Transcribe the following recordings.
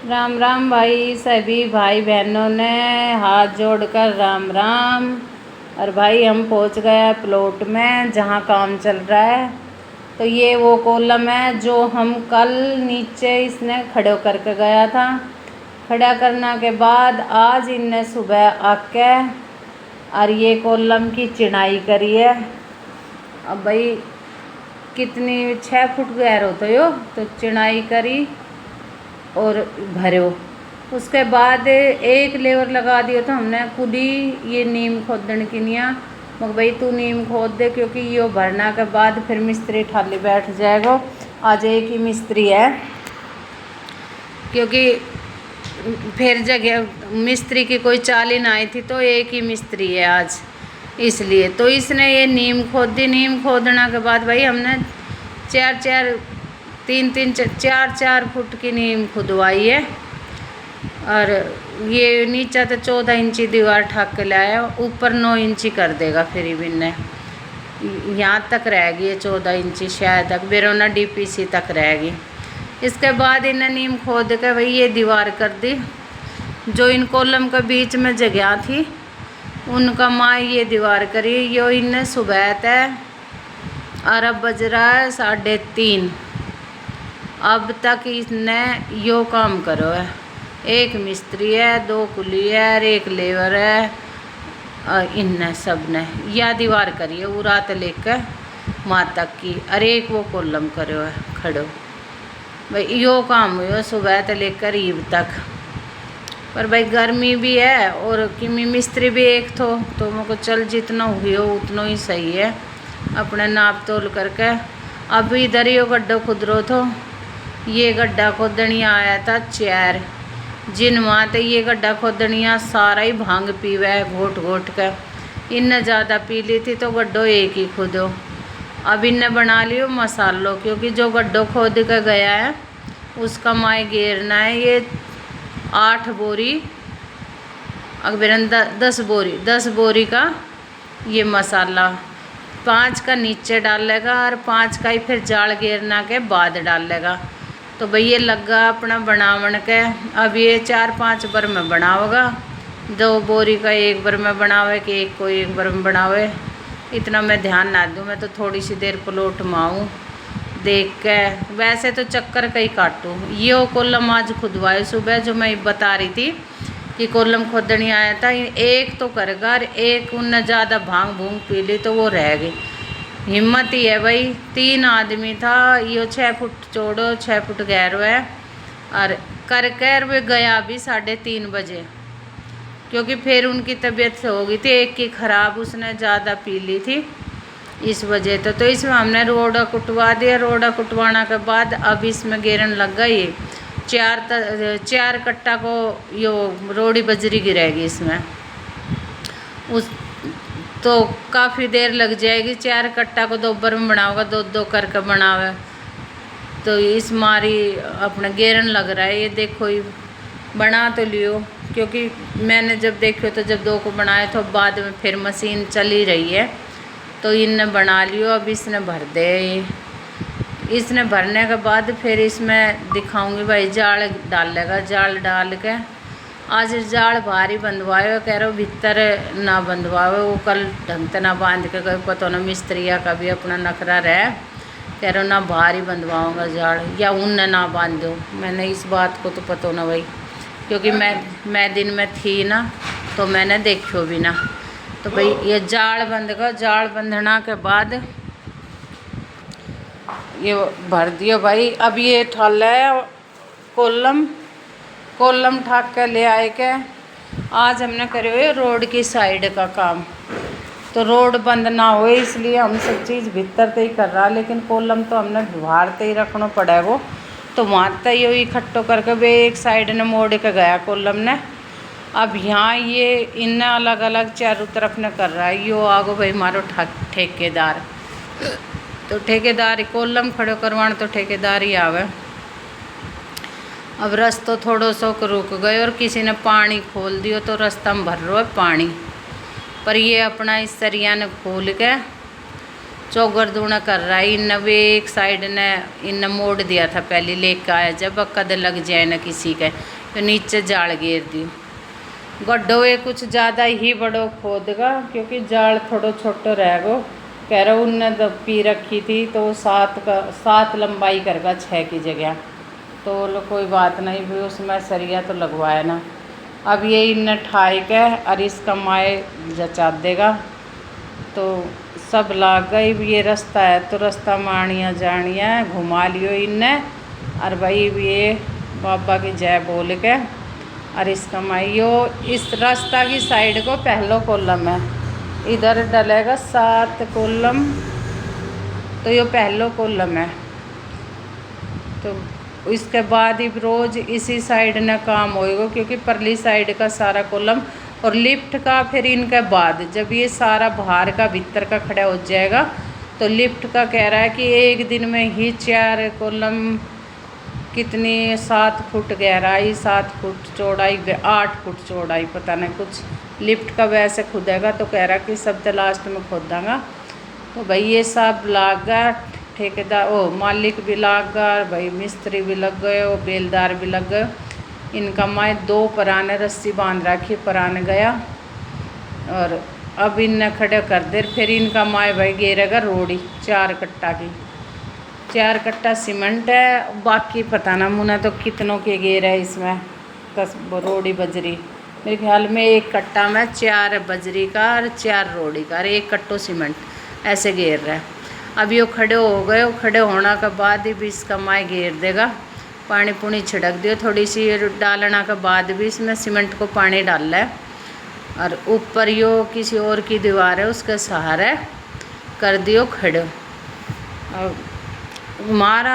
राम राम भाई, सभी भाई बहनों ने हाथ जोड़कर राम राम। और भाई हम पहुंच गए प्लॉट में जहां काम चल रहा है। तो ये वो कॉलम है जो हम कल नीचे इसने खड़े करके गया था। खड़ा करने के बाद आज इनने सुबह आके और ये कॉलम की चिनाई करी है। अब भाई कितनी 6 फुट गहरा होता हो, तो चिनाई करी और भरो। उसके बाद एक लेवर लगा दिया तो हमने खुद ही ये नीम खोदने की निया मगर भाई तू नीम खोद दे, क्योंकि ये भरना के बाद फिर मिस्त्री ठाली बैठ जाएगा। आज एक ही मिस्त्री है, क्योंकि फिर जगह मिस्त्री की कोई चाली ना आई थी, तो एक ही मिस्त्री है आज, इसलिए तो इसने ये नीम खोद दी। नीम खोदने के बाद भाई हमने 4 फुट की नीम खुदवाई है। और ये नीचे तो 14 इंची दीवार ठाक के लाया, ऊपर 9 इंची कर देगा। फिर भी ने यहाँ तक रहेगी ये 14 इंची, शायद तक बेरोना डीपीसी तक रहेगी। इसके बाद इन्हें नीम खोद के भाई ये दीवार कर दी। जो इन कॉलम के बीच में जगह थी उनका माँ ये दीवार करी। यो इन्हें सुबह तय और अब बज रहा है 3:30। अब तक इसने यो काम करो है। एक मिस्त्री है, 2 कुली है और 1 लेबर है। और इनने सब ने यह दीवार करी है वो रात लेकर माँ तक की, और एक वो कॉलम करो है खड़ो। भाई यो काम हुआ सुबह से लेकर ईब तक। पर भाई गर्मी भी है और किमी मिस्त्री भी एक थो, तो मेरे को चल जितना हुई हो उतना ही सही है, अपने नाप तोल करके। अब इधर यो गड्ढा खुदरो थो। ये गड्ढा खोदनिया आया था 4, जिन माते ये गड्ढा खोदनिया सारा ही भांग पीवा है घोट घोट कर। इनने ज़्यादा पी ली थी तो गड्ढो एक ही खुदो। अब इनने बना लियो मसालो, क्योंकि जो गड्ढो खोद कर गया है उसका माए घेरना है। ये 8 बोरी अकबर 10 बोरी का ये मसाला 5 का नीचे डालेगा और 5 का ही फिर जाल घेरना के बाद डालेगा। तो भाई ये लगा अपना बनावन के। अब ये 4-5 बार में बनावेगा। 2 बोरी का 1 बार में बनावे कि 1 को 1 बार में बनावे, इतना मैं ध्यान ना दूँ। मैं तो थोड़ी सी देर प्लॉट में आऊँ देख के, वैसे तो चक्कर कहीं काटूँ। ये कॉलम आज खुदवाए सुबह, जो मैं बता रही थी कि कॉलम खोदनी आया था। एक तो करेगा और एक उनने ज़्यादा भांग भूंग पी ली तो वो रह गई। हिम्मत ही है भाई, 3 आदमी था। यो 6 फुट चौड़ो 6 फुट गहरो है। और कर वे गया भी 3:30 बजे, क्योंकि फिर उनकी तबीयत हो गई थी एक की ख़राब, उसने ज़्यादा पी ली थी इस वजह तो इसमें हमने रोड़ा कुटवा दिया। रोड़ा कुटवाना के बाद अब इसमें गेरन लग गई 4 कट्टा को यो रोड़ी बजरी गिरेगी इसमें। उस तो काफ़ी देर लग जाएगी। 4 कट्टा को 2 बार में बनाओगा, 2-2 करके बनावे। तो इस मारी अपना गेरन लग रहा है। ये देखो ये बना तो लियो, क्योंकि मैंने जब देखो तो जब 2 को बनाए तो बाद में फिर मशीन चली रही है, तो इनने बना लियो। अब इसने भर दे। इसने भरने के बाद फिर इसमें दिखाऊंगी भाई जाल डालेगा। जाल डाल के आज जाल भारी बंधवाए, कह रहे हो भीतर ना बंधवावे, वो कल ढंग से ना बांध के गए। पता ना मिस्त्रिया का भी अपना नखरा रहे, कह रहे हो ना भारी बंधवाऊँगा जाल या उन ना बांध दो। मैंने इस बात को तो पता ना भाई, क्योंकि मैं दिन में थी ना, तो मैंने देखो भी ना। तो भाई ये जाल बंध गया। जाल बंधना के बाद ये भर दियो भाई। अब ये ठाल है कॉलम ठाक के ले आए के। आज हमने करे हुए रोड की साइड का काम, तो रोड बंद ना हो इसलिए हम सब चीज़ भीतर से ही कर रहा, लेकिन कॉलम तो हमने बाहर से ही रखना पड़ेगा। तो वहाँ तक ये इकट्ठो करके वे एक साइड ने मोड़ के गया कॉलम ने। अब यहाँ ये इन अलग अलग चारों तरफ ने कर रहा है। यो आगो भाई मारो ठेकेदार, तो ठेकेदार कॉलम खड़ो करवाना तो ठेकेदार ही आवे। अब रास्ता थोड़ो सो रुक गए और किसी ने पानी खोल दियो, तो रास्ता में भर रहा है पानी। पर ये अपना इस सरिया ने खोल के चौगर दूना कर रहा है। इन वे एक साइड ने इन मोड़ दिया था पहले लेके आया, जब कद लग जाए ना किसी के तो नीचे जाल घेर दी। गड्ढो ये कुछ ज़्यादा ही बड़ो खोदगा, क्योंकि जाल थोड़ो छोटो रह गो। कह रहा उनने पी रखी थी तो 7 लंबाई करगा 6 की जगह। तो बोलो कोई बात नहीं भी, उसमें सरिया तो लगवाया ना। अब ये इन ठाई के और इसका माए जचा देगा तो सब लाग गई। ये रास्ता है तो रास्ता मानिया जानिया घुमा लियो इनने। और भाई ये बाबा की जय बोल के और इसका माइयो इस रास्ता की साइड को पहलो कॉलम है, इधर डलेगा 7 कॉलम, तो ये पहलो कॉलम है। तो इसके बाद ही रोज़ इसी साइड न काम होएगा, क्योंकि परली साइड का सारा कॉलम और लिफ्ट का फिर इनके बाद जब ये सारा बाहर का भीतर का खड़ा हो जाएगा तो लिफ्ट का कह रहा है कि एक दिन में ही 4 कॉलम कितनी 7 फुट गहराई 7 फुट चौड़ाई 8 फुट चौड़ाई पता नहीं कुछ लिफ्ट का वैसे खुदेगा। तो कह रहा कि सब तो लास्ट में खोदांगा। तो भाई ये सब लागा, ठेकेदार मालिक भी लाग गया, भाई मिस्त्री भी लग गए और बेलदार भी लग गए। इनका माए 2 पराने रस्सी बांध रखी, परान गया और अब इनने खड़े कर दे। फिर इनका माए भाई घेरेगा रोड़ी 4 कट्टा की, 4 कट्टा सीमेंट है, बाकी पता ना मुना तो कितनों के घेर है इसमें। 10 रोड़ी बजरी मेरे ख्याल में 1 कट्टा में 4 बजरी का और 4 रोड़ी का और 1 कट्टो सीमेंट ऐसे घेर रहा है। अब ये खड़े हो गए, खड़े होने के बाद ही भी इसका माए घेर देगा। पानी पुनी छिड़क दियो, थोड़ी सी डालना के बाद भी इसमें सीमेंट को पानी डाल है। और ऊपर यो किसी और की दीवार है उसके सहारे कर दियो खड़े। और हमारा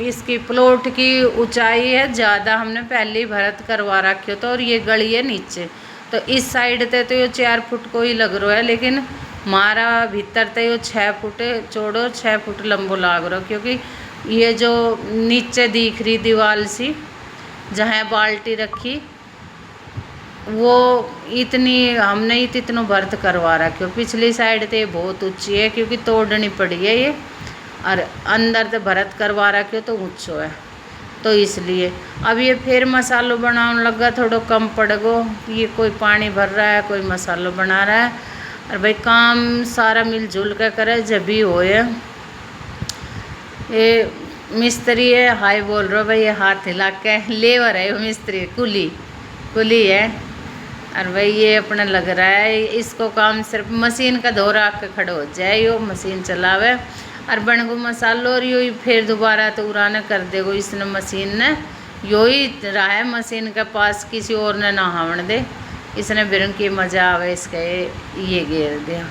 इसकी प्लॉट की ऊंचाई है ज़्यादा, हमने पहले ही भरत करवा रखे तो, और ये गली है नीचे तो इस साइड ते तो ये 4 फुट को ही लग रहा है, लेकिन हमारा भीतर तो ये 6 फुट चौड़ो 6 फुट लंबो लाग रहा, क्योंकि ये जो नीचे दिख रही दीवार सी जहाँ बाल्टी रखी वो इतनी हमने इतनो भर्त करवा रखी। पिछली साइड तो बहुत ऊंची है क्योंकि तोड़नी पड़ी है ये, और अंदर तो भरत करवा रखे तो ऊंचो है, तो इसलिए अब ये फिर मसालो बनाने लगा, थोड़ा कम पड़ गो। ये कोई पानी भर रहा है कोई मसालो बना रहा है, और भाई काम सारा मिलजुल कर करे जब भी होए। ये मिस्त्री है हाय बोल रहा भाई, ये हाथ हिला के लेवर है, वो मिस्त्री कुली है। और भाई ये अपना लग रहा है इसको काम सिर्फ मशीन का धो रख के खड़े हो जाए, यो मशीन चलावे और बन गो मसालो, और यो फिर दोबारा तो उड़ाने कर देगो इसने मशीन ने। यो ही रहा है मशीन के पास, किसी और ने ना हावण दे, इसने बिरन की मज़ा आवे इसका ये घेर दिया।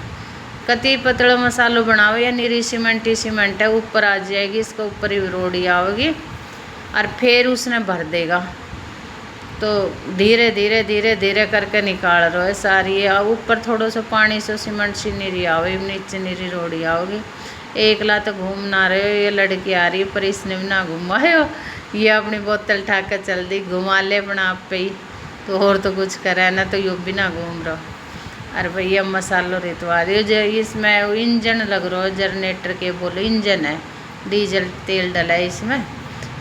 कति पतला मसालो बनावे या निरी सीमेंट ही सीमेंट है, ऊपर आ जाएगी, इसके ऊपर ही रोड़ी आवेगी और फिर उसने भर देगा। तो धीरे धीरे धीरे धीरे करके निकाल रहा है सारी। ऊपर थोड़ा सा पानी से सीमेंट सी निरी आवे, नीचे निरी रोड़ी आओगी। एक ला तो घूम ना रहे हो, ये लड़की आ रही है पर इसने भी ना घुमाए हो, ये अपनी बोतल ठाक कर चल दी, घुमा ले अपना आप पे ही, तो और तो कुछ करे ना, तो यो भी ना घूम रहा। अरे भैया मसालो रितवा दियो, जो इसमें इंजन लग रहा है जनरेटर के, बोलो इंजन है, डीजल तेल डला है इसमें,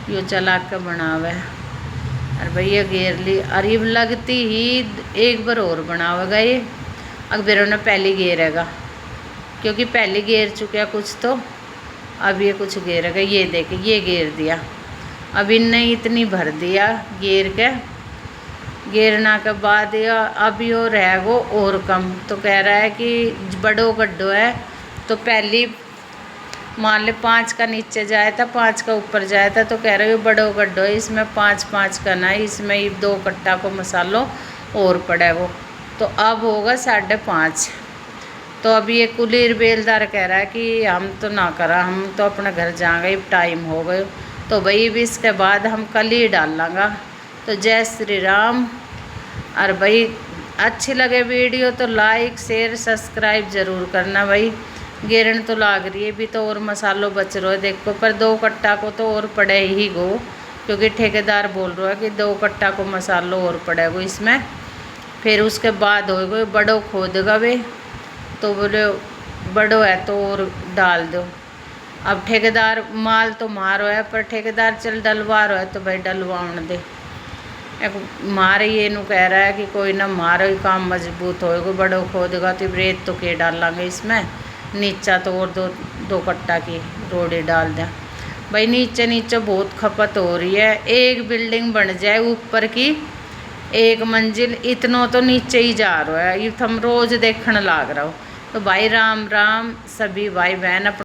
यो चला के बनावे। और भैया घेर ली, और ये लगती ही एक बार और बनावेगा ये, अकबरों ने पहली घेरेगा क्योंकि पहले घेर चुका कुछ, तो अब ये कुछ घेरेगा। ये देखे ये घेर दिया, अब इनने इतनी भर दिया घेर के, घेरना के बाद अब यो रह गो और कम। तो कह रहा है कि बड़ो गड्ढो है तो पहली मान ले 5 का नीचे जाए था 5 का ऊपर जाए था, तो कह रहे हो बड़ो गड्ढो है, इसमें 5-5 का ना, इसमें 2 कट्टा को मसालो और पड़े वो, तो अब होगा 5.5। तो अभी ये कुलीर बेलदार कह रहा है कि हम तो ना करा, हम तो अपने घर जाएंगे, टाइम हो गए। तो भाई भी इसके बाद हम कल ही डाल लाँगा। तो जय श्री राम। और भाई अच्छी लगे वीडियो तो लाइक शेयर सब्सक्राइब ज़रूर करना। भाई घेरन तो लाग रही है भी, तो और मसालो बच रहा है देखो, पर 2 कट्टा को तो और पड़े ही गो, क्योंकि ठेकेदार बोल रहा है कि 2 कट्टा को मसालो और पड़ेगो इसमें। फिर उसके बाद हो गए बड़ो खोदेगा वे, तो बोले बड़ो है तो और डाल दो। अब ठेकेदार माल तो मारो है, पर ठेकेदार चल डलवा रहा है तो भाई डलवाउन दे। एक मारे ये नु कह रहा है कि कोई ना मारो ही काम मजबूत होएगा, बड़ो खोदेगा तो रेत तो के डालांगे इसमें, नीचा तो और दो कट्टा की रोड़े डाल दें। भाई नीचे नीचे बहुत खपत हो रही है। एक बिल्डिंग बन जाए ऊपर की 1 मंजिल, इतना तो नीचे ही जा रहा है, ये हम रोज देखने लाग रहा हो। तो भाई राम राम सभी भाई बहन।